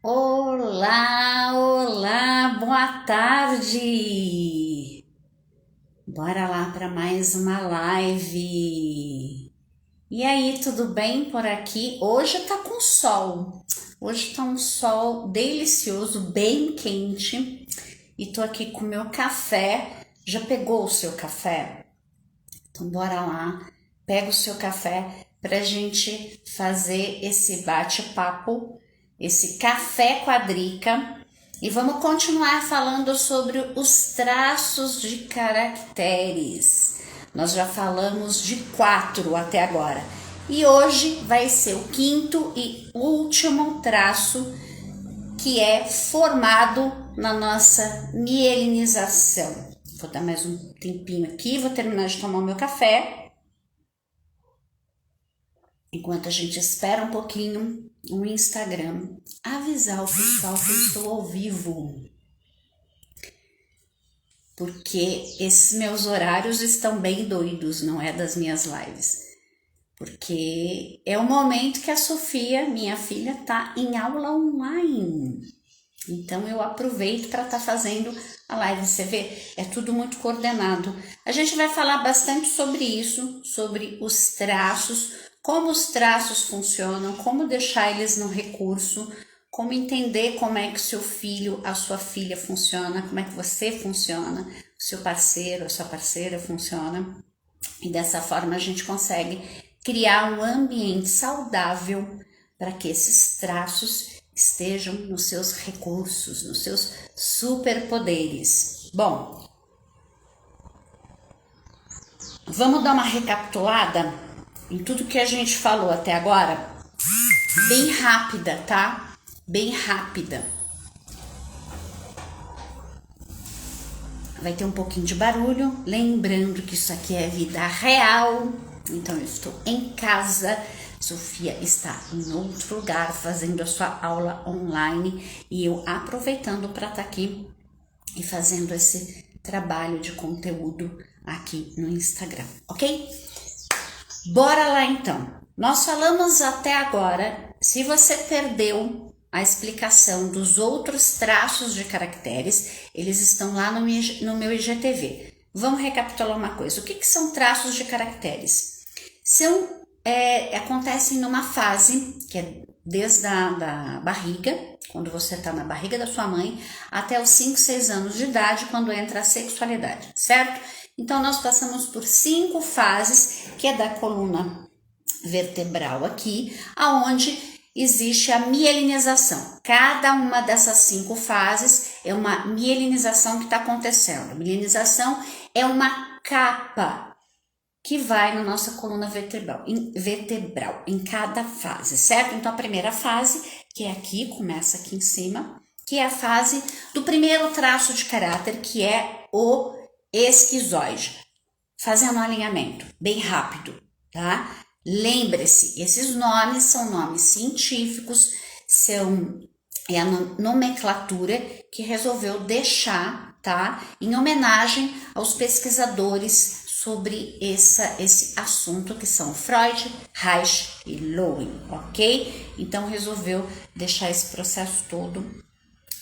Olá, olá, boa tarde! Bora lá para mais uma live. E aí, tudo bem por aqui? Hoje tá com sol. Hoje tá um sol delicioso, bem quente. E tô aqui com meu café. Já pegou o seu café? Então bora lá, pega o seu café pra gente fazer esse bate-papo, esse café com a Drica, e vamos continuar falando sobre os traços de caracteres. Nós já falamos de 4 até agora e hoje vai ser o quinto e último traço, que é formado na nossa mielinização. Vou dar mais um tempinho aqui, vou terminar de tomar o meu café. Enquanto a gente espera um pouquinho, o Instagram avisar o pessoal que eu estou ao vivo. Porque esses meus horários estão bem doidos, não é das minhas lives. Porque é o momento que a Sofia, minha filha, está em aula online. Então eu aproveito para estar fazendo a live. Você vê, é tudo muito coordenado. A gente vai falar bastante sobre isso, sobre os traços, como os traços funcionam, como deixar eles no recurso, como entender como é que o seu filho, a sua filha funciona, como é que você funciona, o seu parceiro, a sua parceira funciona. E dessa forma a gente consegue criar um ambiente saudável para que esses traços estejam nos seus recursos, nos seus superpoderes. Bom, vamos dar uma recapitulada em tudo que a gente falou até agora, bem rápida, tá? Bem rápida. Vai ter um pouquinho de barulho, lembrando que isso aqui é vida real, então eu estou em casa. Sofia está em outro lugar fazendo a sua aula online e eu aproveitando para estar aqui e fazendo esse trabalho de conteúdo aqui no Instagram, ok? Bora lá então. Nós falamos até agora, se você perdeu a explicação dos outros traços de caracteres, eles estão lá no meu IGTV. Vamos recapitular uma coisa. O que são traços de caracteres? Acontecem numa fase que é desde a barriga, quando você está na barriga da sua mãe, até os 5, 6 anos de idade, quando entra a sexualidade, certo? Então, nós passamos por 5 fases, que é da coluna vertebral aqui, aonde existe a mielinização. Cada uma dessas 5 fases é uma mielinização que está acontecendo. A mielinização é uma capa que vai na nossa coluna vertebral em cada fase, certo? Então, a primeira fase, que é aqui, começa aqui em cima, que é a fase do primeiro traço de caráter, que é o esquizoide. Fazendo um alinhamento bem rápido, tá? Lembre-se, esses nomes são nomes científicos, é a nomenclatura que resolveu deixar, tá? Em homenagem aos pesquisadores sobre esse assunto, que são Freud, Reich e Lowen, ok? Então resolveu deixar esse processo todo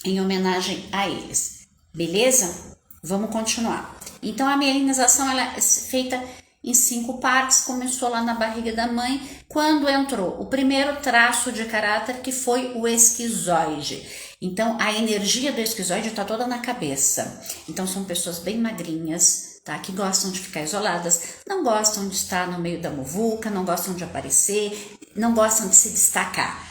em homenagem a eles, beleza? Vamos continuar. Então a mielinização ela é feita em 5 partes, começou lá na barriga da mãe, quando entrou o primeiro traço de caráter, que foi o esquizoide. Então a energia do esquizoide está toda na cabeça. Então são pessoas bem magrinhas, tá? Que gostam de ficar isoladas, não gostam de estar no meio da muvuca, não gostam de aparecer, não gostam de se destacar.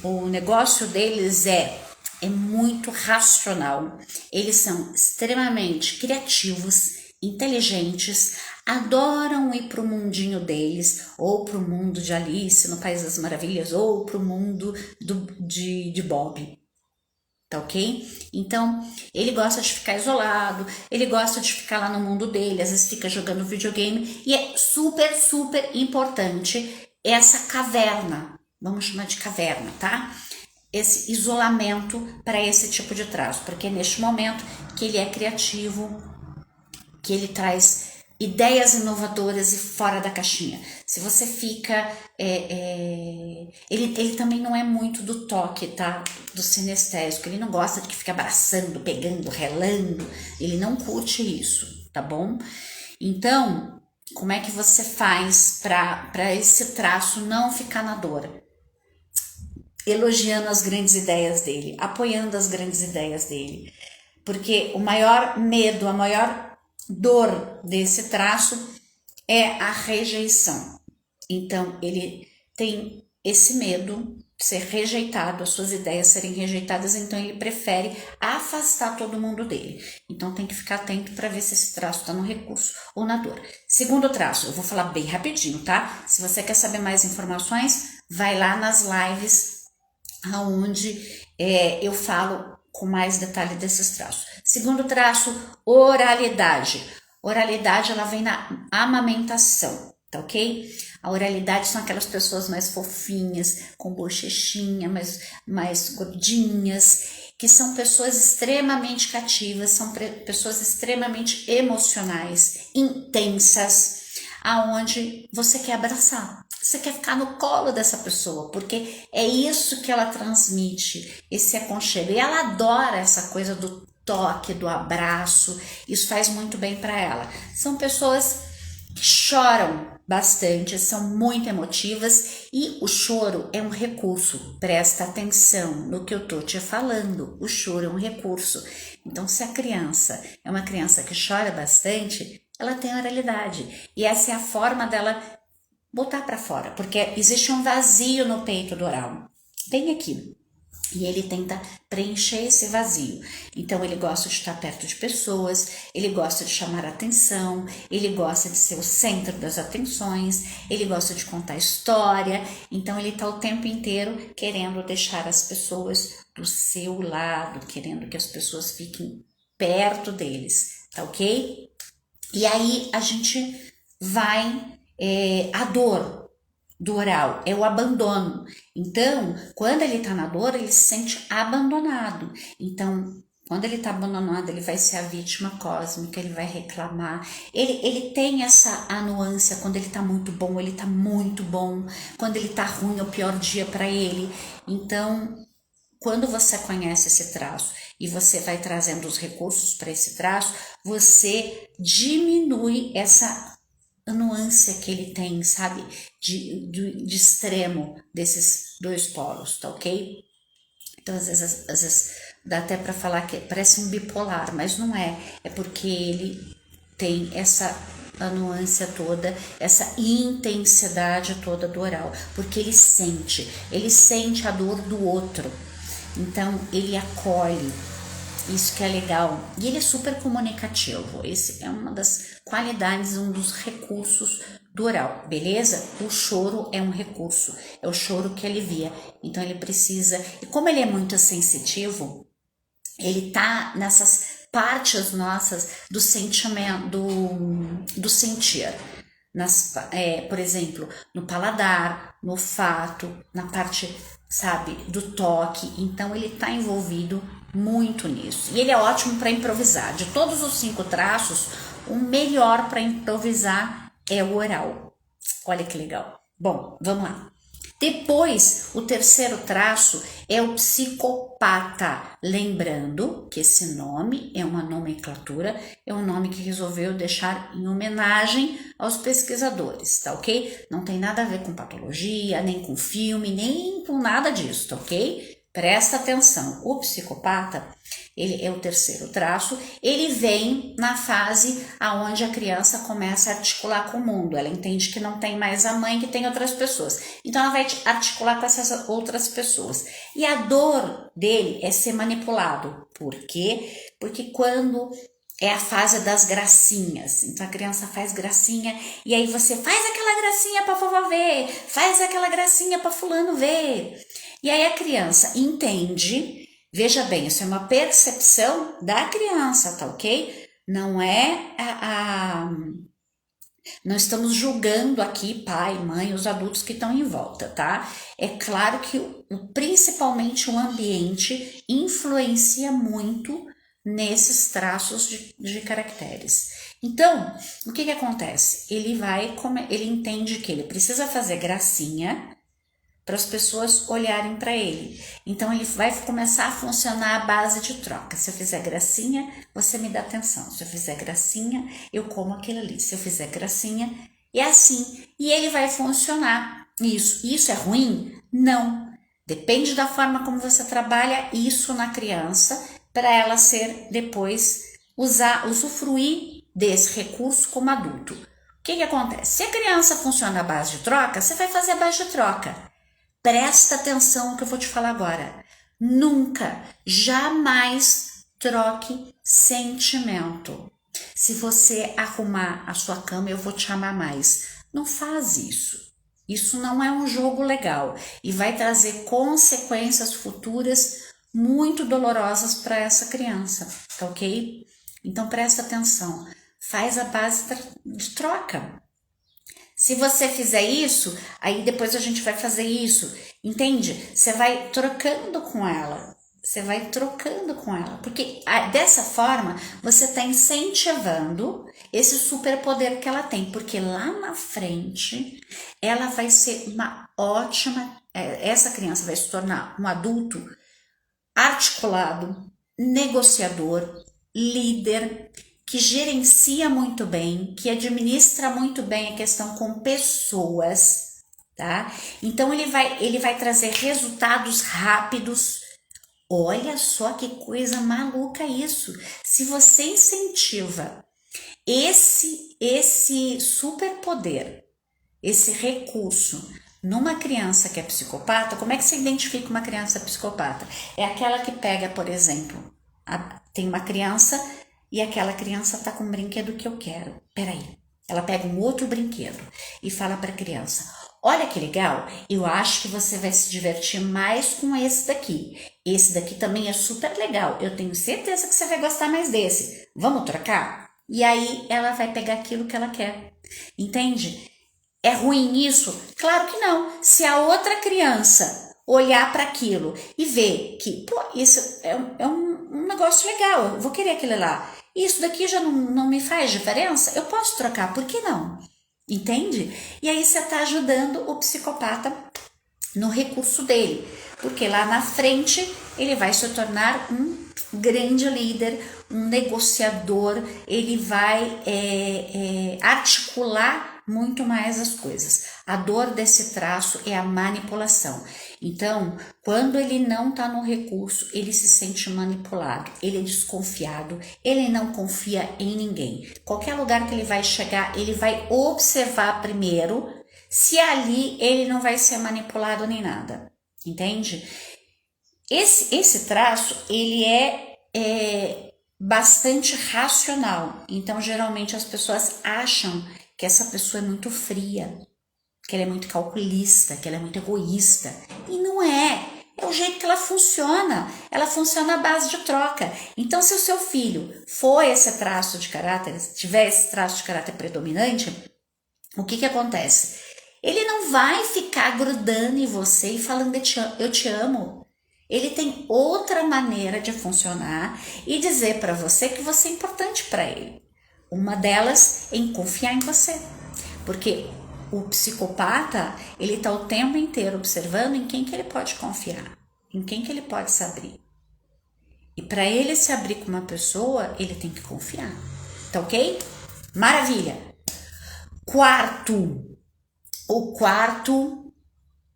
O negócio deles é muito racional. Eles são extremamente criativos, inteligentes, adoram ir para o mundinho deles, ou para o mundo de Alice no País das Maravilhas, ou para o mundo de Bob. Tá ok? Então, ele gosta de ficar isolado, ele gosta de ficar lá no mundo dele, às vezes fica jogando videogame, e é super, super importante essa caverna, vamos chamar de caverna, tá? Esse isolamento para esse tipo de traço, porque é neste momento que ele é criativo, que ele traz ideias inovadoras e fora da caixinha. Se você fica... ele também não é muito do toque, tá? Do sinestésico. Ele não gosta de que fique abraçando, pegando, relando. Ele não curte isso, tá bom? Então, como é que você faz para esse traço não ficar na dor? Elogiando as grandes ideias dele, apoiando as grandes ideias dele. Porque o maior medo, a maior dor desse traço é a rejeição. Então, ele tem esse medo de ser rejeitado, as suas ideias serem rejeitadas, então ele prefere afastar todo mundo dele. Então, tem que ficar atento para ver se esse traço está no recurso ou na dor. Segundo traço, eu vou falar bem rapidinho, tá? Se você quer saber mais informações, vai lá nas lives onde eu falo com mais detalhe desses traços. Segundo traço, oralidade. Oralidade, ela vem na amamentação, tá ok? A oralidade são aquelas pessoas mais fofinhas, com bochechinha, mais gordinhas, que são pessoas extremamente cativas, são pessoas extremamente emocionais, intensas, aonde você quer abraçar. Você quer ficar no colo dessa pessoa, porque é isso que ela transmite, esse aconchego. E ela adora essa coisa do toque, do abraço, isso faz muito bem para ela. São pessoas que choram bastante, são muito emotivas e o choro é um recurso. Presta atenção no que eu tô te falando, o choro é um recurso. Então, se a criança é uma criança que chora bastante, ela tem oralidade e essa é a forma dela botar para fora, porque existe um vazio no peito do oral, bem aqui, e ele tenta preencher esse vazio. Então ele gosta de estar perto de pessoas, ele gosta de chamar a atenção, ele gosta de ser o centro das atenções, ele gosta de contar história, então ele está o tempo inteiro querendo deixar as pessoas do seu lado, querendo que as pessoas fiquem perto deles, tá ok? E aí a gente vai... a dor do oral é o abandono. Então, quando ele tá na dor, ele se sente abandonado. Então, quando ele tá abandonado, ele vai ser a vítima cósmica, ele vai reclamar. Ele tem essa anuância, quando ele tá muito bom, ele tá muito bom. Quando ele tá ruim, é o pior dia para ele. Então, quando você conhece esse traço e você vai trazendo os recursos para esse traço, você diminui essa nuance que ele tem, sabe, de extremo desses dois polos, tá ok? Então, às vezes dá até para falar que parece um bipolar, mas não é, é porque ele tem essa nuance toda, essa intensidade toda do oral, porque ele sente a dor do outro, então ele acolhe. Isso que é legal. E ele é super comunicativo. Esse é uma das qualidades, um dos recursos do oral, beleza? O choro é um recurso, é o choro que alivia. Então ele precisa... E como ele é muito sensitivo, ele tá nessas partes nossas do sentimento, do sentir. Por exemplo, no paladar, no olfato, na parte, sabe, do toque. Então ele tá envolvido muito nisso. E ele é ótimo para improvisar. De todos os 5 traços, o melhor para improvisar é o oral. Olha que legal. Bom, vamos lá. Depois, o terceiro traço é o psicopata. Lembrando que esse nome é uma nomenclatura, é um nome que resolveu deixar em homenagem aos pesquisadores, tá ok? Não tem nada a ver com patologia, nem com filme, nem com nada disso, tá ok? Presta atenção, o psicopata, ele é o terceiro traço, ele vem na fase aonde a criança começa a articular com o mundo, ela entende que não tem mais a mãe, que tem outras pessoas, então ela vai articular com essas outras pessoas, e a dor dele é ser manipulado, por quê? Porque quando é a fase das gracinhas, então a criança faz gracinha, e aí você faz aquela gracinha para vovó ver, faz aquela gracinha para fulano ver, e aí a criança entende, veja bem, isso é uma percepção da criança, tá ok? Não é não estamos julgando aqui pai, mãe, os adultos que estão em volta, tá? É claro que principalmente o ambiente influencia muito nesses traços de caracteres. Então, o que acontece? Ele entende que ele precisa fazer gracinha para as pessoas olharem para ele. Então, ele vai começar a funcionar à base de troca. Se eu fizer gracinha, você me dá atenção. Se eu fizer gracinha, eu como aquilo ali. Se eu fizer gracinha, é assim. E ele vai funcionar. Isso é ruim? Não. Depende da forma como você trabalha isso na criança para ela ser depois usufruir desse recurso como adulto. O que acontece? Se a criança funciona à base de troca, você vai fazer a base de troca. Presta atenção no que eu vou te falar agora. Nunca, jamais troque sentimento. Se você arrumar a sua cama, eu vou te amar mais. Não faz isso. Isso não é um jogo legal e vai trazer consequências futuras muito dolorosas para essa criança, tá ok? Então presta atenção. Faz a base de troca. Se você fizer isso, aí depois a gente vai fazer isso, entende? Você vai trocando com ela, porque dessa forma você está incentivando esse superpoder que ela tem, porque lá na frente ela vai ser uma ótima, essa criança vai se tornar um adulto articulado, negociador, líder, que gerencia muito bem, que administra muito bem a questão com pessoas, tá? Então ele vai trazer resultados rápidos. Olha só que coisa maluca isso. Se você incentiva esse superpoder, esse recurso numa criança que é psicopata, como é que você identifica uma criança psicopata? É aquela que pega, por exemplo, tem uma criança e aquela criança tá com um brinquedo que eu quero. Peraí, ela pega um outro brinquedo e fala para a criança: olha que legal, eu acho que você vai se divertir mais com esse daqui. Esse daqui também é super legal, eu tenho certeza que você vai gostar mais desse. Vamos trocar? E aí ela vai pegar aquilo que ela quer. Entende? É ruim isso? Claro que não. Se a outra criança olhar para aquilo e ver que, pô, isso é um negócio legal, eu vou querer aquele lá. Isso daqui já não me faz diferença? Eu posso trocar, por que não? Entende? E aí você está ajudando o psicopata no recurso dele, porque lá na frente ele vai se tornar um grande líder, um negociador, ele vai articular muito mais as coisas. A dor desse traço é a manipulação. Então, quando ele não está no recurso, ele se sente manipulado, ele é desconfiado, ele não confia em ninguém. Qualquer lugar que ele vai chegar, ele vai observar primeiro se ali ele não vai ser manipulado nem nada, entende? Esse traço, ele é bastante racional, então geralmente as pessoas acham que essa pessoa é muito fria, que ela é muito calculista, que ela é muito egoísta, e não é. É o jeito que ela funciona à base de troca. Então, se o seu filho for esse traço de caráter, tiver esse traço de caráter predominante, o que acontece? Ele não vai ficar grudando em você e falando eu te amo. Ele tem outra maneira de funcionar e dizer para você que você é importante para ele. Uma delas é em confiar em você, porque o psicopata, ele tá o tempo inteiro observando em quem que ele pode confiar, em quem que ele pode se abrir. E para ele se abrir com uma pessoa, ele tem que confiar. Tá ok? Maravilha! O quarto,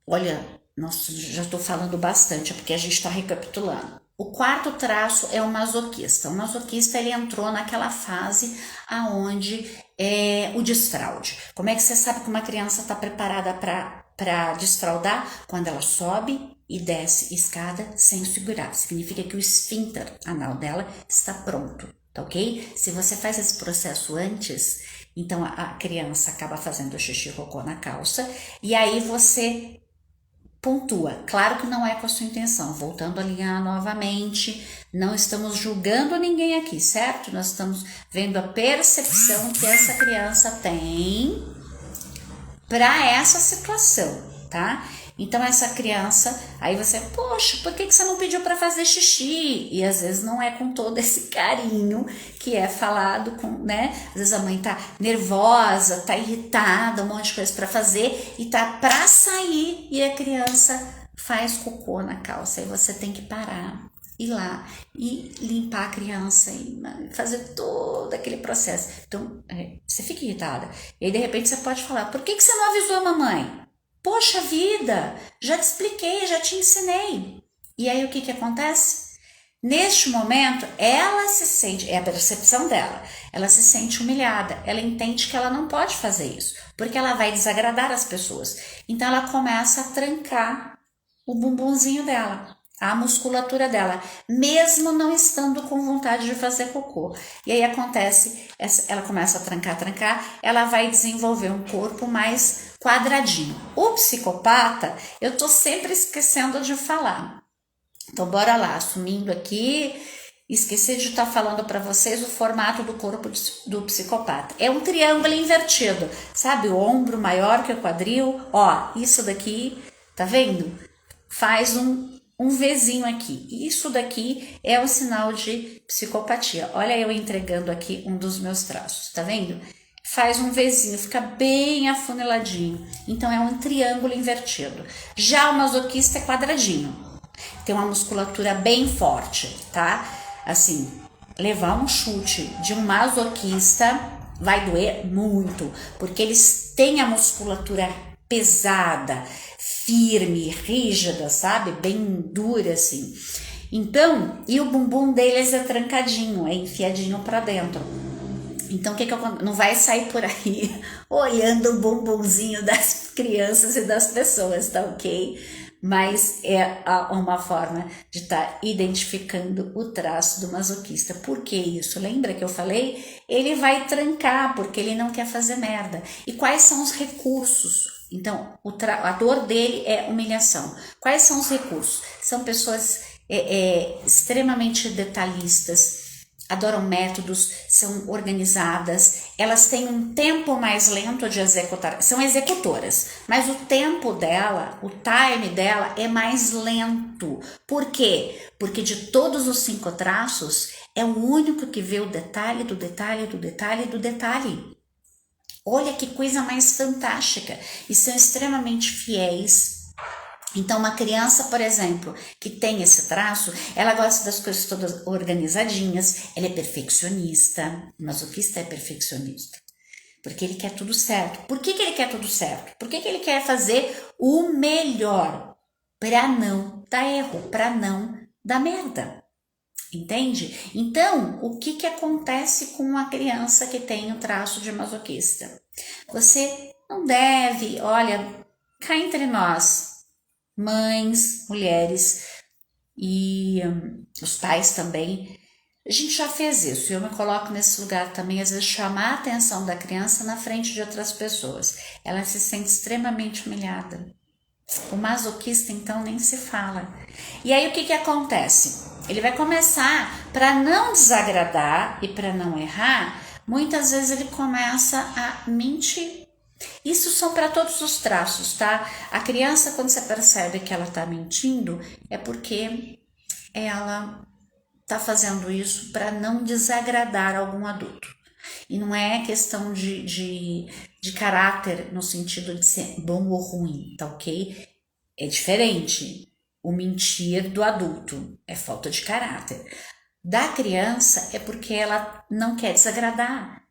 olha, nossa, já tô falando bastante, é porque a gente tá recapitulando. O quarto traço é o masoquista. O masoquista, ele entrou naquela fase aonde o desfraude. Como é que você sabe que uma criança está preparada para desfraudar? Quando ela sobe e desce escada sem segurar. Significa que o esfíncter anal dela está pronto, tá ok? Se você faz esse processo antes, então a criança acaba fazendo xixi cocô na calça e aí você pontua. Claro que não é com a sua intenção. Voltando a alinhar novamente, não estamos julgando ninguém aqui, certo? Nós estamos vendo a percepção que essa criança tem para essa situação, tá? Então essa criança, aí você, poxa, por que você não pediu para fazer xixi? E às vezes não é com todo esse carinho que é falado com, né? Às vezes a mãe tá nervosa, tá irritada, um monte de coisa para fazer e tá para sair e a criança faz cocô na calça. Aí você tem que parar, ir lá e limpar a criança e fazer todo aquele processo. Então você fica irritada. E aí de repente você pode falar, por que você não avisou a mamãe? Poxa vida, já te expliquei, já te ensinei. E aí o que acontece? Neste momento, ela se sente, é a percepção dela, ela se sente humilhada, ela entende que ela não pode fazer isso, porque ela vai desagradar as pessoas. Então ela começa a trancar o bumbumzinho dela, a musculatura dela, mesmo não estando com vontade de fazer cocô. E aí acontece, ela começa a trancar, ela vai desenvolver um corpo mais quadradinho. O psicopata, eu tô sempre esquecendo de falar. Então bora lá, assumindo aqui, esqueci de estar falando para vocês o formato do corpo do psicopata. É um triângulo invertido, sabe? O ombro maior que o quadril, ó, isso daqui, tá vendo? Faz um Vzinho aqui. Isso daqui é um sinal de psicopatia. Olha eu entregando aqui um dos meus traços, tá vendo? Faz um Vzinho, fica bem afuniladinho. Então é um triângulo invertido. Já o masoquista é quadradinho. Tem uma musculatura bem forte, tá? Assim, levar um chute de um masoquista vai doer muito, porque eles têm a musculatura pesada, firme, rígida, sabe? Bem dura assim. Então, e o bumbum deles é trancadinho, é enfiadinho para dentro. Então, o que acontece? Não vai sair por aí olhando o bumbumzinho das crianças e das pessoas, tá ok? Mas é uma forma de estar identificando o traço do masoquista. Por que isso? Lembra que eu falei? Ele vai trancar porque ele não quer fazer merda. E quais são os recursos? Então, a dor dele é humilhação. Quais são os recursos? São pessoas extremamente detalhistas, adoram métodos, são organizadas, elas têm um tempo mais lento de executar, são executoras, mas o tempo dela, o time dela é mais lento. Por quê? Porque de todos os 5 traços, é o único que vê o detalhe do detalhe do detalhe do detalhe. Olha que coisa mais fantástica, e são extremamente fiéis. Então, uma criança, por exemplo, que tem esse traço, ela gosta das coisas todas organizadinhas, ela é perfeccionista, o masoquista é perfeccionista, porque ele quer tudo certo. Por que ele quer tudo certo? Porque ele quer fazer o melhor, para não dar erro, para não dar merda. Entende? Então, o que acontece com uma criança que tem o traço de masoquista? Você não deve, olha, cá entre nós, mães, mulheres e os pais também, a gente já fez isso. Eu me coloco nesse lugar também, às vezes chamar a atenção da criança na frente de outras pessoas. Ela se sente extremamente humilhada. O masoquista, então, nem se fala. E aí, o que acontece? Ele vai começar, para não desagradar e para não errar, muitas vezes ele começa a mentir. Isso são para todos os traços, tá? A criança, quando você percebe que ela tá mentindo, é porque ela tá fazendo isso para não desagradar algum adulto. E não é questão de caráter no sentido de ser bom ou ruim, tá ok? É diferente. O mentir do adulto é falta de caráter. Da criança é porque ela não quer desagradar.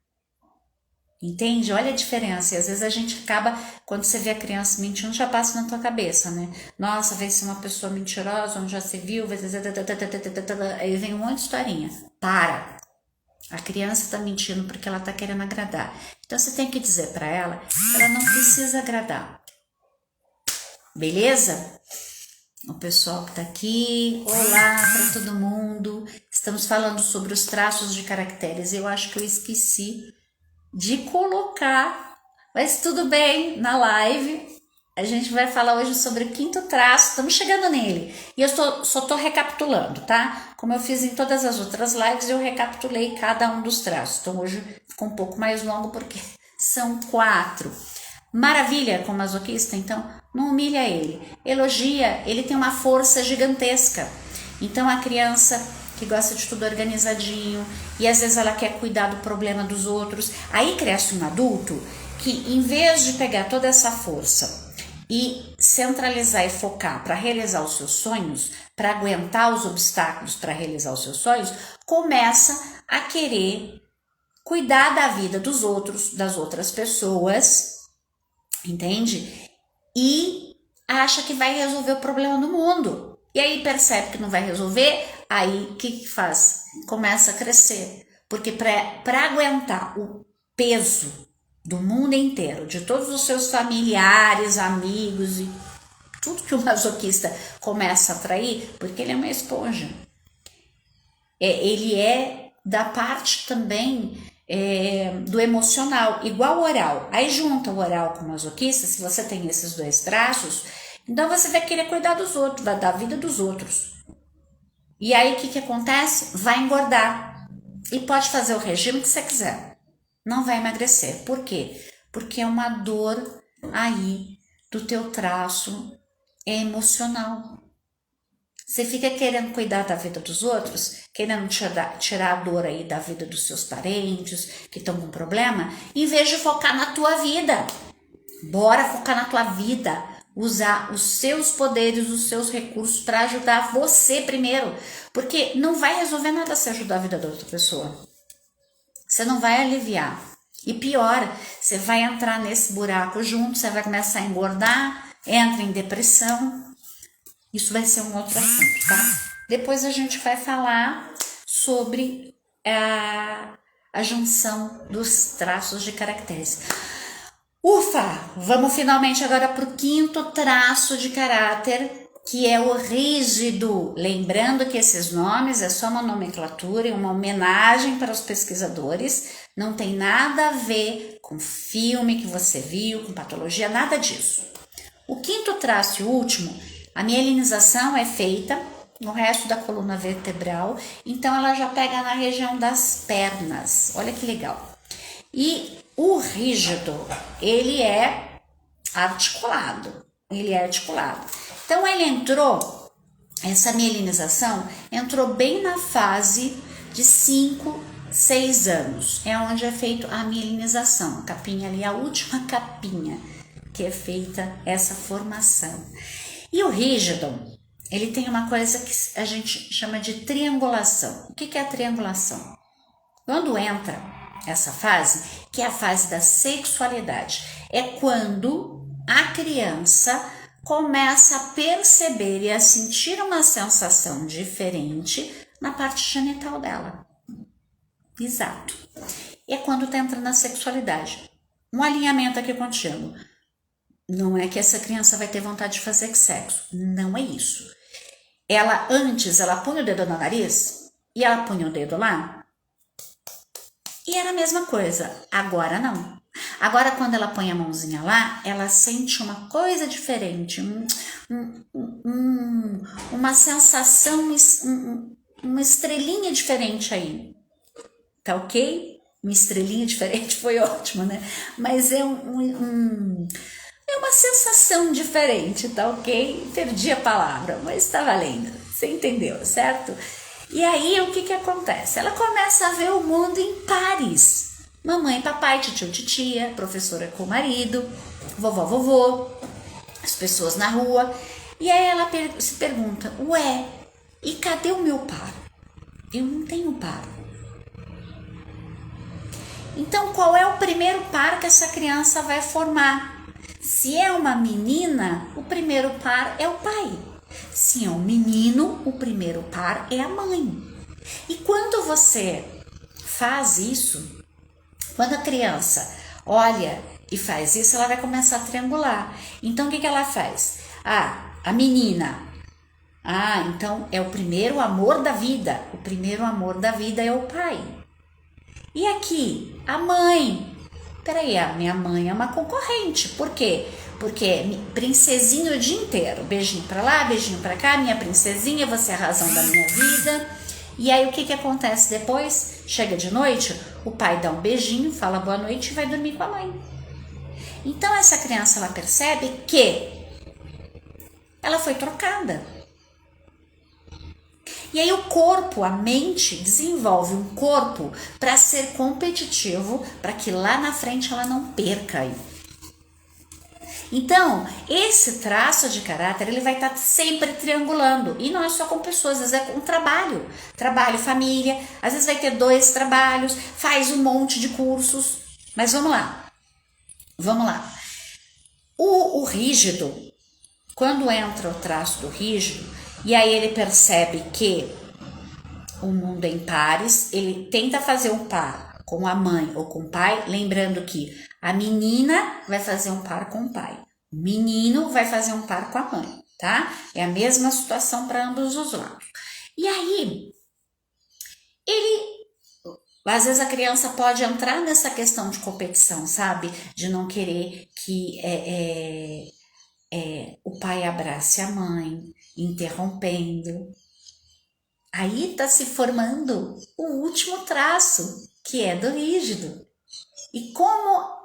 Entende? Olha a diferença. E às vezes a gente acaba, quando você vê a criança mentindo, já passa na tua cabeça, né? Nossa, vai ser uma pessoa mentirosa, onde já se viu, vai dizer, aí vem um monte de historinha. Para! A criança tá mentindo porque ela tá querendo agradar. Então você tem que dizer para ela que ela não precisa agradar. Beleza? O pessoal que tá aqui, olá para todo mundo. Estamos falando sobre os traços de caracteres. Eu acho que eu esqueci de colocar, mas tudo bem, na live a gente vai falar hoje sobre o 5º traço, estamos chegando nele, e eu só tô recapitulando, tá? Como eu fiz em todas as outras lives, eu recapitulei cada um dos traços, então hoje ficou um pouco mais longo porque são 4. Maravilha com masoquista, então, não humilha ele. Elogia, ele tem uma força gigantesca. Então a criança que gosta de tudo organizadinho e às vezes ela quer cuidar do problema dos outros, aí cresce um adulto que, em vez de pegar toda essa força e centralizar e focar para realizar os seus sonhos, para aguentar os obstáculos para realizar os seus sonhos, começa a querer cuidar da vida dos outros, das outras pessoas, entende? E acha que vai resolver o problema do mundo. E aí percebe que não vai resolver, aí o que faz? Começa a crescer. Porque para aguentar o peso do mundo inteiro, de todos os seus familiares, amigos e tudo que o masoquista começa a atrair, porque ele é uma esponja. Ele é da parte também do emocional, igual o oral. Aí junta o oral com o masoquista, se você tem esses dois traços, então você vai querer cuidar dos outros, da vida dos outros. E aí o que acontece? Vai engordar. E pode fazer o regime que você quiser. Não vai emagrecer. Por quê? Porque é uma dor aí do teu traço emocional. Você fica querendo cuidar da vida dos outros, querendo tirar a dor aí da vida dos seus parentes que estão com problema, em vez de focar na tua vida. Bora focar na tua vida, usar os seus poderes, os seus recursos para ajudar você primeiro, porque não vai resolver nada se ajudar a vida da outra pessoa. Você não vai aliviar. E pior, você vai entrar nesse buraco junto, você vai começar a engordar, entra em depressão. Isso vai ser um outro assunto, tá? Depois a gente vai falar sobre a junção dos traços de caracteres. Ufa! Vamos finalmente agora para o quinto traço de caráter, que é o rígido. Lembrando que esses nomes é só uma nomenclatura e uma homenagem para os pesquisadores. Não tem nada a ver com filme que você viu, com patologia, nada disso. O quinto traço e último, a mielinização é feita no resto da coluna vertebral, então ela já pega na região das pernas. Olha que legal. E o rígido, ele é articulado. Então ele entrou, essa mielinização entrou bem na fase de 5, 6 anos. É onde é feita a mielinização, a capinha ali, a última capinha que é feita essa formação. E o rígido, ele tem uma coisa que a gente chama de triangulação. O que é a triangulação? Quando entra essa fase, que é a fase da sexualidade, é quando a criança começa a perceber e a sentir uma sensação diferente na parte genital dela. Exato. É quando está entrando na sexualidade. Um alinhamento aqui contigo. Não é que essa criança vai ter vontade de fazer sexo. Não é isso. Ela punha o dedo no nariz e ela punha o dedo lá. E era a mesma coisa. Agora não. Agora quando ela põe a mãozinha lá, ela sente uma coisa diferente. Uma sensação, uma estrelinha diferente aí. Tá ok? Uma estrelinha diferente foi ótimo, né? Mas é é uma sensação diferente, tá ok? Perdi a palavra, mas tá valendo. Você entendeu, certo? E aí, o que acontece? Ela começa a ver o mundo em pares. Mamãe, papai, tio, titia, professora com o marido, vovó, vovô, as pessoas na rua. E aí ela se pergunta, ué, e cadê o meu par? Eu não tenho par. Então, qual é o primeiro par que essa criança vai formar? Se é uma menina, o primeiro par é o pai. Se é um menino, o primeiro par é a mãe. E quando você faz isso, quando a criança olha e faz isso, ela vai começar a triangular. Então, o que ela faz? A menina. Então é o primeiro amor da vida. O primeiro amor da vida é o pai. E aqui, a mãe. Peraí, a minha mãe é uma concorrente. Por quê? Porque princesinha o dia inteiro. Beijinho pra lá, beijinho pra cá, minha princesinha, você é a razão da minha vida. E aí o que acontece depois? Chega de noite, o pai dá um beijinho, fala boa noite e vai dormir com a mãe. Então essa criança ela percebe que ela foi trocada. E aí o corpo, a mente, desenvolve um corpo para ser competitivo, para que lá na frente ela não perca. Então, esse traço de caráter, ele vai estar sempre triangulando. E não é só com pessoas, às vezes é com trabalho. Trabalho, família, às vezes vai ter 2 trabalhos, faz um monte de cursos. Mas vamos lá. Vamos lá. O rígido, quando entra o traço do rígido, e aí ele percebe que o mundo é em pares, ele tenta fazer um par com a mãe ou com o pai, lembrando que a menina vai fazer um par com o pai, o menino vai fazer um par com a mãe, tá? É a mesma situação para ambos os lados. E aí, às vezes a criança pode entrar nessa questão de competição, sabe? De não querer que o pai abrace a mãe, interrompendo. Aí está se formando o último traço, que é do rígido. E como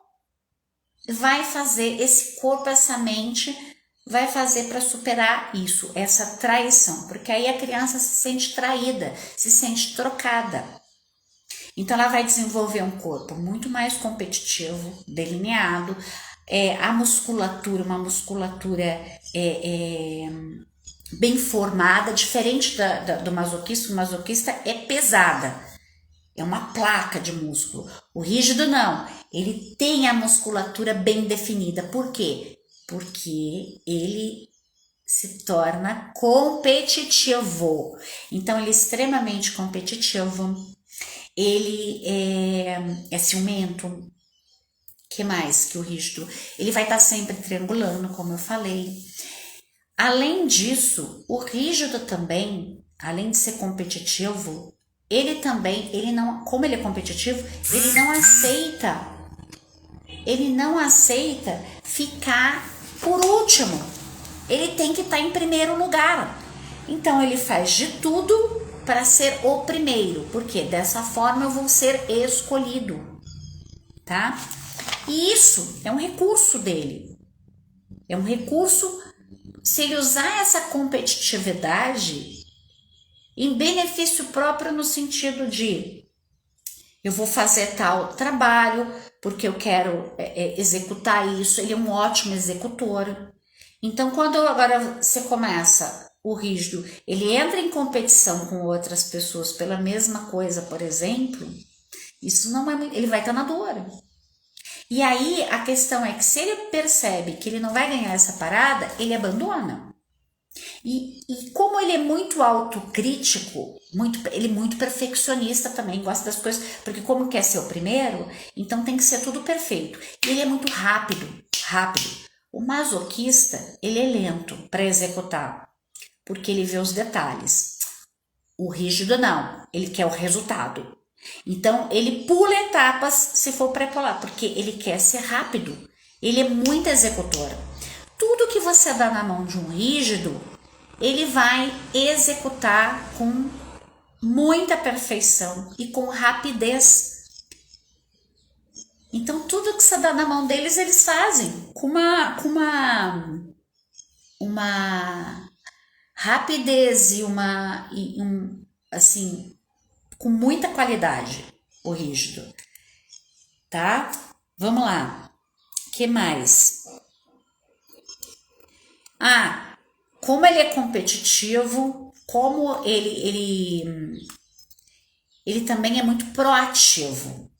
vai fazer esse corpo, essa mente, vai fazer para superar isso, essa traição? Porque aí a criança se sente traída, se sente trocada. Então ela vai desenvolver um corpo muito mais competitivo, delineado, a musculatura, uma musculatura bem formada, diferente do masoquista. O masoquista é pesada, é uma placa de músculo. O rígido não, ele tem a musculatura bem definida. Por quê? Porque ele se torna competitivo. Então ele é extremamente competitivo, ele é ciumento. Que mais que o rígido? Ele vai estar sempre triangulando, como eu falei. Além disso, o rígido também, além de ser competitivo, ele não, como ele é competitivo, ele não aceita ficar por último. Ele tem que estar em primeiro lugar. Então ele faz de tudo para ser o primeiro, porque dessa forma eu vou ser escolhido, tá? E isso é um recurso dele. É um recurso. Se ele usar essa competitividade em benefício próprio, no sentido de eu vou fazer tal trabalho porque eu quero executar isso, ele é um ótimo executor. Então, quando agora você começa o rígido, ele entra em competição com outras pessoas pela mesma coisa, por exemplo, isso não é muito, ele vai estar na dor. E aí a questão é que se ele percebe que ele não vai ganhar essa parada, ele abandona. E como ele é muito autocrítico, ele é muito perfeccionista também, gosta das coisas, porque como quer ser o primeiro, então tem que ser tudo perfeito. E ele é muito rápido. O masoquista, ele é lento para executar, porque ele vê os detalhes. O rígido não, ele quer o resultado. Então, ele pula etapas se for para pular, porque ele quer ser rápido. Ele é muito executor. Tudo que você dá na mão de um rígido, ele vai executar com muita perfeição e com rapidez. Então, tudo que você dá na mão deles, eles fazem com uma rapidez e assim, com muita qualidade, o rígido, tá? Vamos lá. Que mais? Como ele é competitivo, como ele também é muito proativo.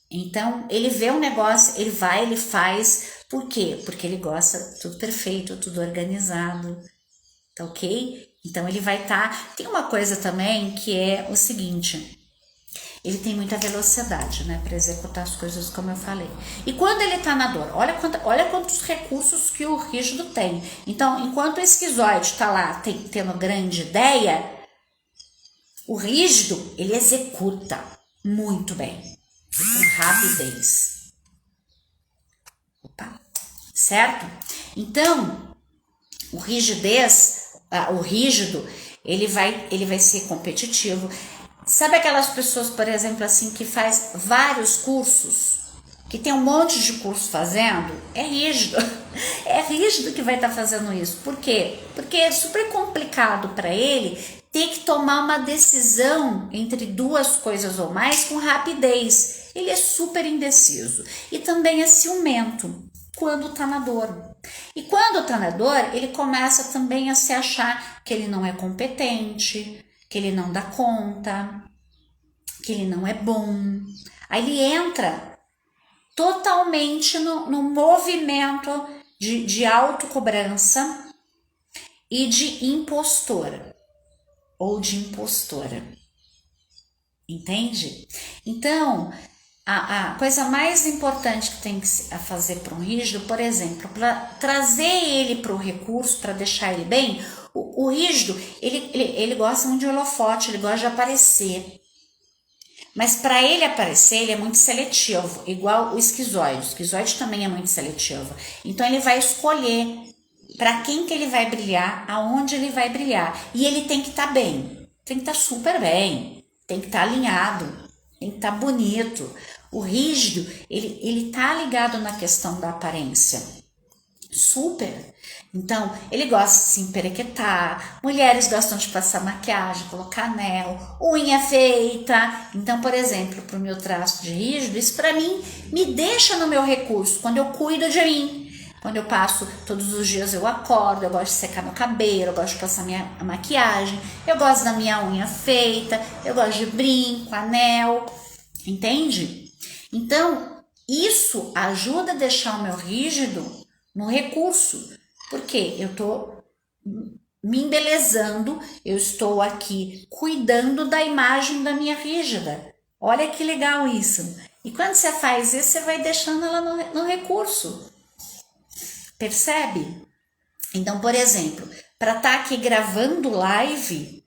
Então, ele vê um negócio, ele vai, ele faz. Por quê? Porque ele gosta tudo perfeito, tudo organizado, tá ok? Então, ele vai estar... Tem uma coisa também que é o seguinte, ele tem muita velocidade, né, para executar as coisas, como eu falei. E quando ele tá na dor, olha quantos recursos que o rígido tem. Então, enquanto o esquizoide tá lá tendo grande ideia, o rígido, ele executa muito bem, com rapidez. Opa, certo? Então, o rígido, ele vai ser competitivo. Sabe aquelas pessoas, por exemplo, assim, que faz vários cursos? que tem um monte de curso fazendo, é rígido. É rígido que vai estar fazendo isso. Por quê? Porque é super complicado para ele ter que tomar uma decisão entre duas coisas ou mais com rapidez. Ele é super indeciso. E também é ciumento quando tá na dor. E quando tá na dor, ele começa também a se achar que ele não é competente, que ele não dá conta, que ele não é bom. Aí ele entra totalmente no movimento de autocobrança e de impostora ou de impostora. Entende? Então, a coisa mais importante que tem que fazer para um rígido, por exemplo, para trazer ele para o recurso, para deixar ele bem, o rígido, ele gosta muito de holofote, ele gosta de aparecer. Mas para ele aparecer, ele é muito seletivo, igual o esquizoide. O esquizoide também é muito seletivo. Então ele vai escolher para quem que ele vai brilhar, aonde ele vai brilhar. E ele tem que estar bem, tem que estar super bem, tem que estar alinhado, tem que estar bonito. O rígido, ele tá ligado na questão da aparência. Super. Então, ele gosta de se emperequetar, mulheres gostam de passar maquiagem, colocar anel, unha feita. Então, por exemplo, para o meu traço de rígido, isso para mim me deixa no meu recurso, quando eu cuido de mim. Quando eu passo, todos os dias eu acordo, eu gosto de secar meu cabelo, eu gosto de passar minha maquiagem, eu gosto da minha unha feita, eu gosto de brinco, anel, entende? Então, isso ajuda a deixar o meu rígido no recurso, porque eu estou me embelezando, eu estou aqui cuidando da imagem da minha rígida. Olha que legal isso. E quando você faz isso, você vai deixando ela no recurso. Percebe? Então, por exemplo, para estar aqui gravando live,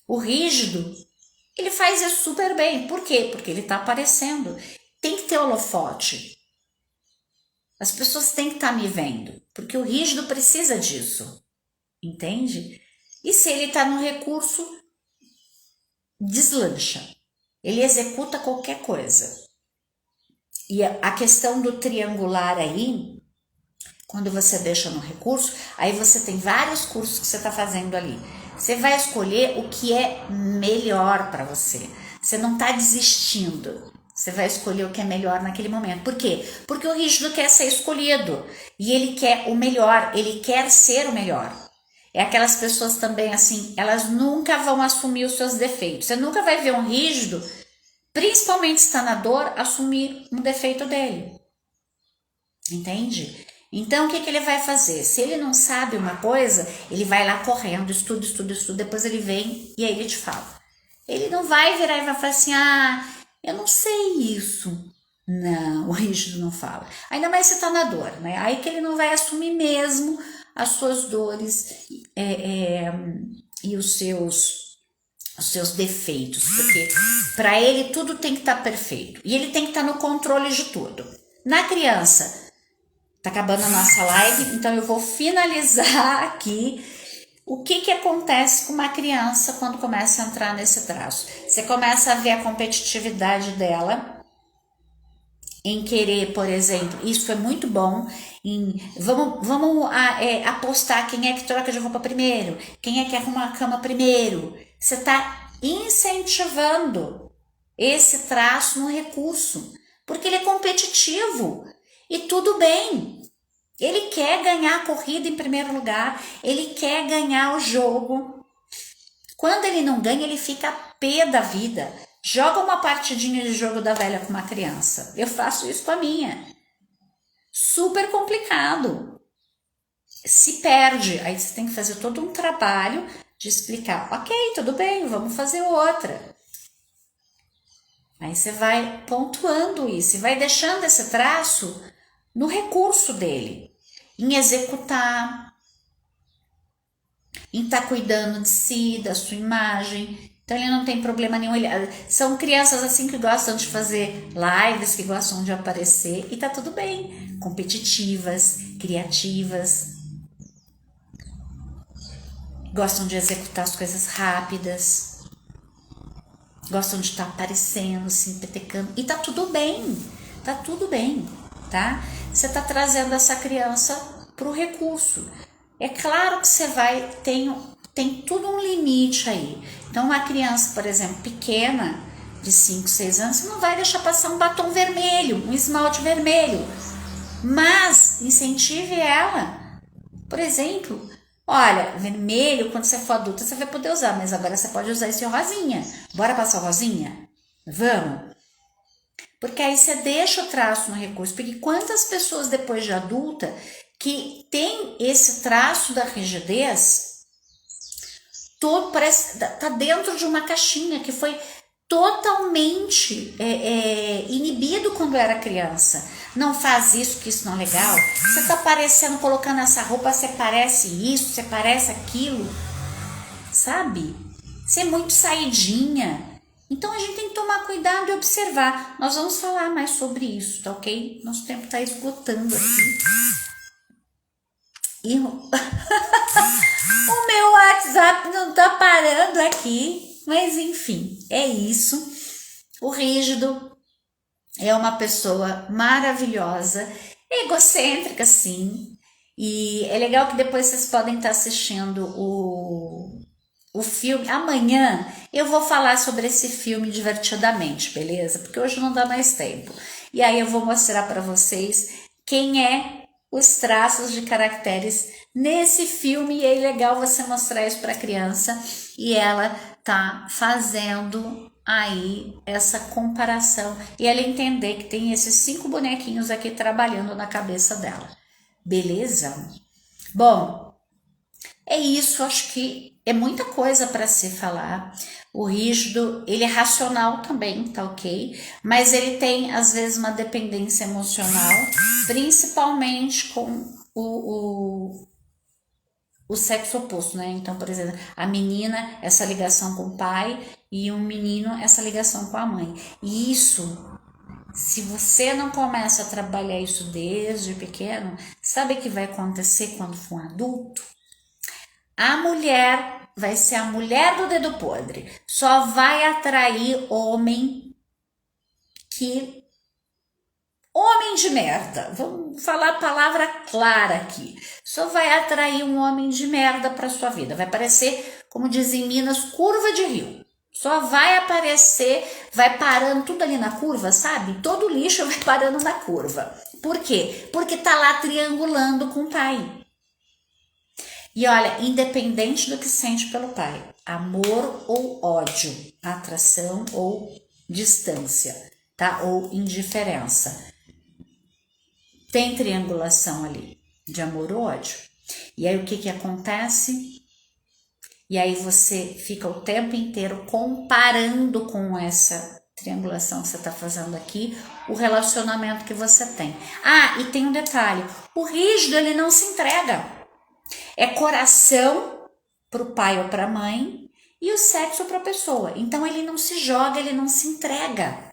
o rígido, ele faz isso super bem. Por quê? Porque ele está aparecendo. Tem que ter holofote. As pessoas têm que estar me vendo, porque o rígido precisa disso, entende? E se ele está no recurso, deslancha. Ele executa qualquer coisa. E a questão do triangular aí, quando você deixa no recurso, aí você tem vários cursos que você está fazendo ali. Você vai escolher o que é melhor para você. Você não está desistindo. Você vai escolher o que é melhor naquele momento. Por quê? Porque o rígido quer ser escolhido. E ele quer o melhor. Ele quer ser o melhor. É aquelas pessoas também assim, elas nunca vão assumir os seus defeitos. Você nunca vai ver um rígido, principalmente se está na dor, assumir um defeito dele. Entende? Então, o que ele vai fazer? Se ele não sabe uma coisa, ele vai lá correndo, estuda, depois ele vem e aí ele te fala. Ele não vai virar e vai falar assim, eu não sei isso. Não, o rígido não fala. Ainda mais se tá na dor, né? Aí que ele não vai assumir mesmo as suas dores e os seus defeitos, porque para ele tudo tem que estar perfeito. E ele tem que estar no controle de tudo. Na criança, tá acabando a nossa live, então eu vou finalizar aqui. O que acontece com uma criança quando começa a entrar nesse traço? Você começa a ver a competitividade dela em querer, por exemplo, isso é muito bom, vamos apostar quem é que troca de roupa primeiro, quem é que arruma a cama primeiro. Você está incentivando esse traço no recurso, porque ele é competitivo e tudo bem. Ele quer ganhar a corrida em primeiro lugar, ele quer ganhar o jogo. Quando ele não ganha, ele fica pé da vida. Joga uma partidinha de jogo da velha com uma criança. Eu faço isso com a minha. Super complicado. Se perde, aí você tem que fazer todo um trabalho de explicar. Ok, tudo bem, vamos fazer outra. Aí você vai pontuando isso e vai deixando esse traço no recurso dele, em executar, em estar cuidando de si, da sua imagem. Então ele não tem problema nenhum. São crianças assim que gostam de fazer lives, que gostam de aparecer e tá tudo bem. Competitivas, criativas, gostam de executar as coisas rápidas, gostam de estar aparecendo, se empetecando e tá tudo bem. tá tudo bem, tá? Você tá trazendo essa criança pro recurso. É claro que você vai, tem tudo um limite aí. Então, uma criança, por exemplo, pequena, de 5, 6 anos, você não vai deixar passar um batom vermelho, um esmalte vermelho. Mas incentive ela. Por exemplo, olha, vermelho, quando você for adulta, você vai poder usar, mas agora você pode usar esse rosinha. Bora passar o rosinha? Vamos? Porque aí você deixa o traço no recurso. Porque quantas pessoas depois de adulta que tem esse traço da rigidez, todo parece tá dentro de uma caixinha que foi totalmente inibido quando era criança. Não faz isso, que isso não é legal. Você tá parecendo, colocando essa roupa, você parece isso, você parece aquilo, sabe? Você é muito saidinha. Então a gente tem que tomar cuidado e observar. Nós vamos falar mais sobre isso, tá ok? Nosso tempo tá esgotando aqui. E o meu WhatsApp não tá parando aqui. Mas enfim, é isso. O rígido é uma pessoa maravilhosa, egocêntrica sim. E é legal que depois vocês podem estar assistindo o filme. Amanhã eu vou falar sobre esse filme divertidamente, beleza? Porque hoje não dá mais tempo. E aí eu vou mostrar para vocês quem é os traços de caracteres nesse filme. E é legal você mostrar isso para a criança e ela tá fazendo aí essa comparação e ela entender que tem esses 5 bonequinhos aqui trabalhando na cabeça dela. Beleza? Bom, é isso, acho que é muita coisa para se falar. O rígido, ele é racional também, tá ok? Mas ele tem, às vezes, uma dependência emocional, principalmente com o sexo oposto, né? Então, por exemplo, a menina, essa ligação com o pai, e um menino, essa ligação com a mãe. E isso, se você não começa a trabalhar isso desde pequeno, sabe o que vai acontecer quando for um adulto? A mulher vai ser a mulher do dedo podre. Só vai atrair homem de merda. Vamos falar a palavra clara aqui. Só vai atrair um homem de merda para sua vida. Vai parecer, como dizem em Minas, curva de rio. Só vai aparecer, vai parando tudo ali na curva, sabe? Todo lixo vai parando na curva. Por quê? Porque tá lá triangulando com o pai. E olha, independente do que sente pelo pai, amor ou ódio, atração ou distância, tá? Ou indiferença. Tem triangulação ali de amor ou ódio. E aí o que acontece? E aí você fica o tempo inteiro comparando com essa triangulação que você está fazendo aqui, o relacionamento que você tem. Ah, e tem um detalhe, o rígido ele não se entrega. É coração para o pai ou para a mãe e o sexo para a pessoa. Então ele não se joga, ele não se entrega.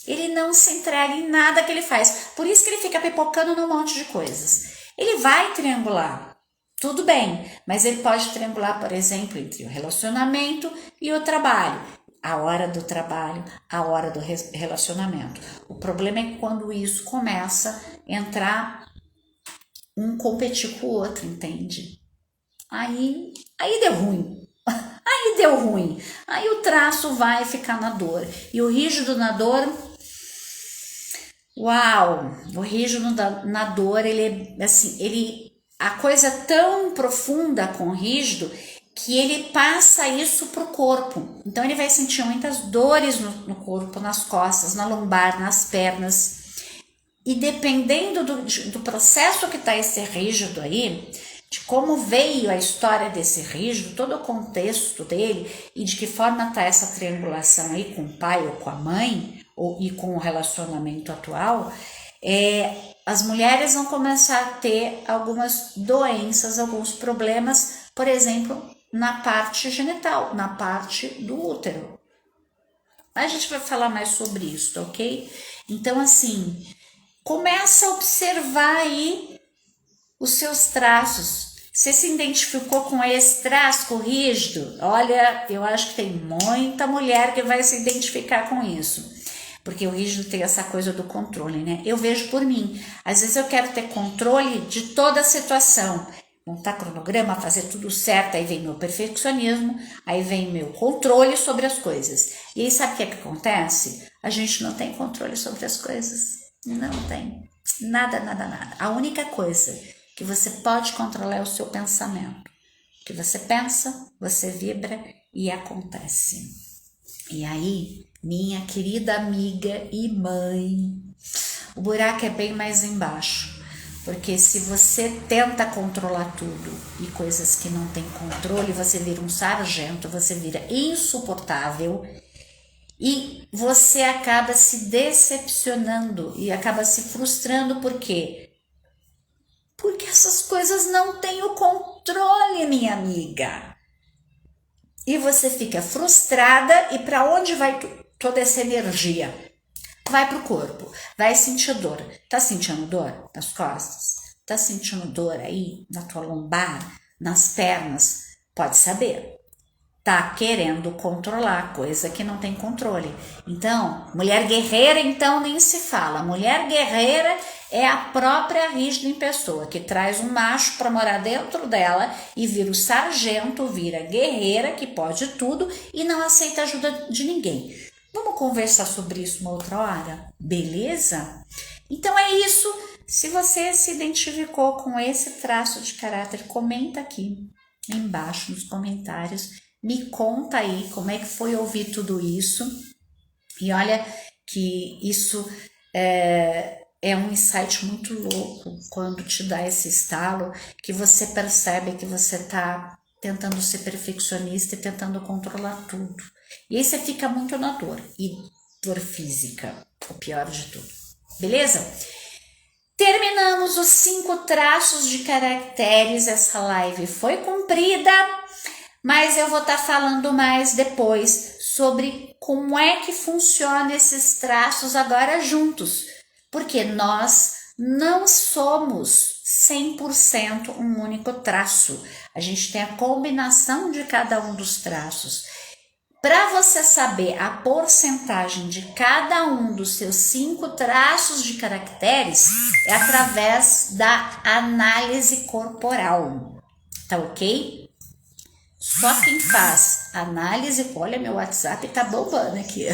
Ele não se entrega em nada que ele faz. Por isso que ele fica pipocando num monte de coisas. Ele vai triangular, tudo bem, mas ele pode triangular, por exemplo, entre o relacionamento e o trabalho. A hora do trabalho, a hora do relacionamento. O problema é quando isso começa a entrar um competir com o outro, entende? Aí deu ruim. Aí deu ruim. Aí o traço vai ficar na dor. E o rígido na dor, uau! O rígido na dor, ele é assim, a coisa é tão profunda com o rígido que ele passa isso pro corpo. Então ele vai sentir muitas dores no corpo, nas costas, na lombar, nas pernas. E dependendo do processo que está esse rígido aí, de como veio a história desse rígido, todo o contexto dele e de que forma está essa triangulação aí com o pai ou com a mãe e com o relacionamento atual, as mulheres vão começar a ter algumas doenças, alguns problemas, por exemplo, na parte genital, na parte do útero. A gente vai falar mais sobre isso, ok? Então, assim, começa a observar aí os seus traços. Você se identificou com esse traço rígido? Olha, eu acho que tem muita mulher que vai se identificar com isso. Porque o rígido tem essa coisa do controle, né? Eu vejo por mim. Às vezes eu quero ter controle de toda a situação. Montar cronograma, fazer tudo certo, aí vem meu perfeccionismo, aí vem meu controle sobre as coisas. E aí sabe o que é que acontece? A gente não tem controle sobre as coisas. Não tem. Nada, nada, nada. A única coisa que você pode controlar é o seu pensamento. O que você pensa, você vibra e acontece. E aí, minha querida amiga e mãe, o buraco é bem mais embaixo. Porque se você tenta controlar tudo e coisas que não tem controle, você vira um sargento, você vira insuportável e você acaba se decepcionando e acaba se frustrando. Por quê? Porque essas coisas não têm o controle, minha amiga. E você fica frustrada e para onde vai toda essa energia? Vai pro corpo, vai sentir dor. Tá sentindo dor nas costas? Tá sentindo dor aí na tua lombar, nas pernas? Pode saber. Tá querendo controlar coisa que não tem controle. Então, mulher guerreira, então nem se fala. Mulher guerreira é a própria rígida em pessoa, que traz um macho para morar dentro dela e vira o sargento, vira guerreira, que pode tudo e não aceita ajuda de ninguém. Vamos conversar sobre isso uma outra hora? Beleza? Então é isso. Se você se identificou com esse traço de caráter, comenta aqui embaixo nos comentários. Me conta aí como é que foi ouvir tudo isso. E olha que isso é um insight muito louco quando te dá esse estalo, que você percebe que você está tentando ser perfeccionista e tentando controlar tudo. E aí você fica muito na dor, e dor física, o pior de tudo. Beleza? Terminamos os 5 traços de caracteres. Essa live foi comprida, mas eu vou estar falando mais depois sobre como é que funciona esses traços agora juntos. Porque nós não somos 100% um único traço. A gente tem a combinação de cada um dos traços. Para você saber a porcentagem de cada um dos seus 5 traços de caracteres, é através da análise corporal, tá ok? Só quem faz análise, olha, meu WhatsApp tá bombando aqui.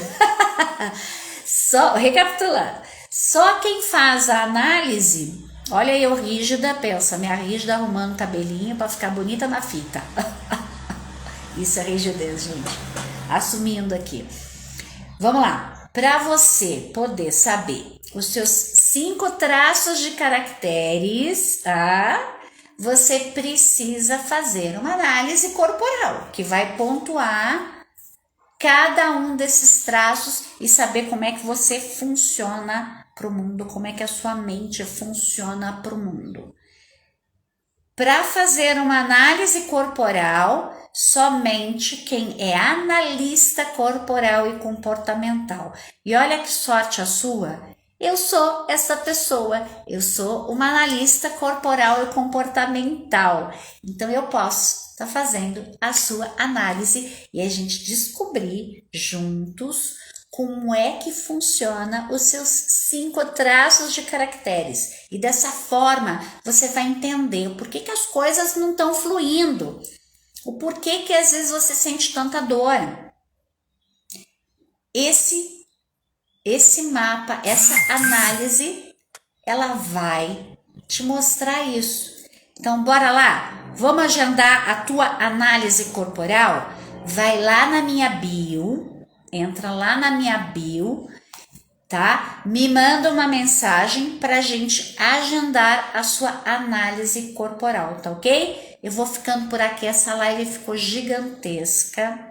Recapitulando, só quem faz a análise, olha eu rígida, pensa, minha rígida arrumando cabelinho para ficar bonita na fita. Isso é rigidez, gente. Assumindo aqui. Vamos lá. Para você poder saber os seus 5 traços de caracteres, você precisa fazer uma análise corporal, que vai pontuar cada um desses traços e saber como é que você funciona para o mundo, como é que a sua mente funciona para o mundo. Para fazer uma análise corporal, somente quem é analista corporal e comportamental. E olha que sorte a sua, eu sou essa pessoa, eu sou uma analista corporal e comportamental. Então eu posso estar fazendo a sua análise e a gente descobrir juntos como é que funciona os seus 5 traços de caracteres. E dessa forma você vai entender o porquê que as coisas não estão fluindo. O porquê que às vezes você sente tanta dor. Esse mapa, essa análise, ela vai te mostrar isso. Então, bora lá? Vamos agendar a tua análise corporal? Vai lá na minha bio, entra lá na minha bio, tá? Me manda uma mensagem pra gente agendar a sua análise corporal, tá ok? Eu vou ficando por aqui, essa live ficou gigantesca.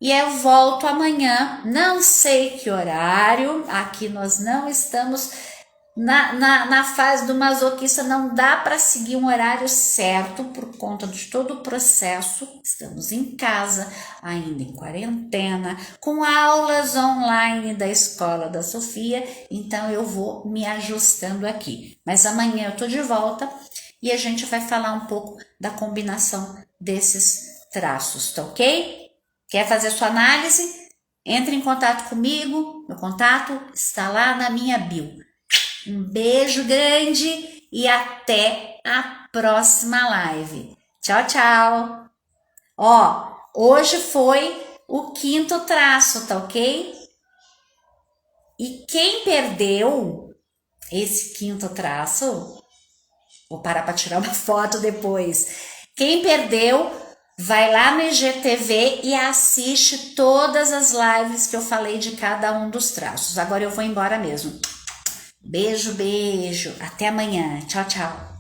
E eu volto amanhã, não sei que horário, aqui nós não estamos na fase do masoquista, não dá para seguir um horário certo por conta de todo o processo. Estamos em casa, ainda em quarentena, com aulas online da escola da Sofia, então eu vou me ajustando aqui. Mas amanhã eu tô de volta e a gente vai falar um pouco da combinação desses traços, tá ok? Quer fazer sua análise? Entre em contato comigo, meu contato está lá na minha bio. Um beijo grande e até a próxima live. Tchau, tchau. Ó, hoje foi o 5º traço, tá ok? E quem perdeu esse 5º traço, vou parar para tirar uma foto depois. Quem perdeu, vai lá no IGTV e assiste todas as lives que eu falei de cada um dos traços. Agora eu vou embora mesmo. Beijo, beijo. Até amanhã. Tchau, tchau.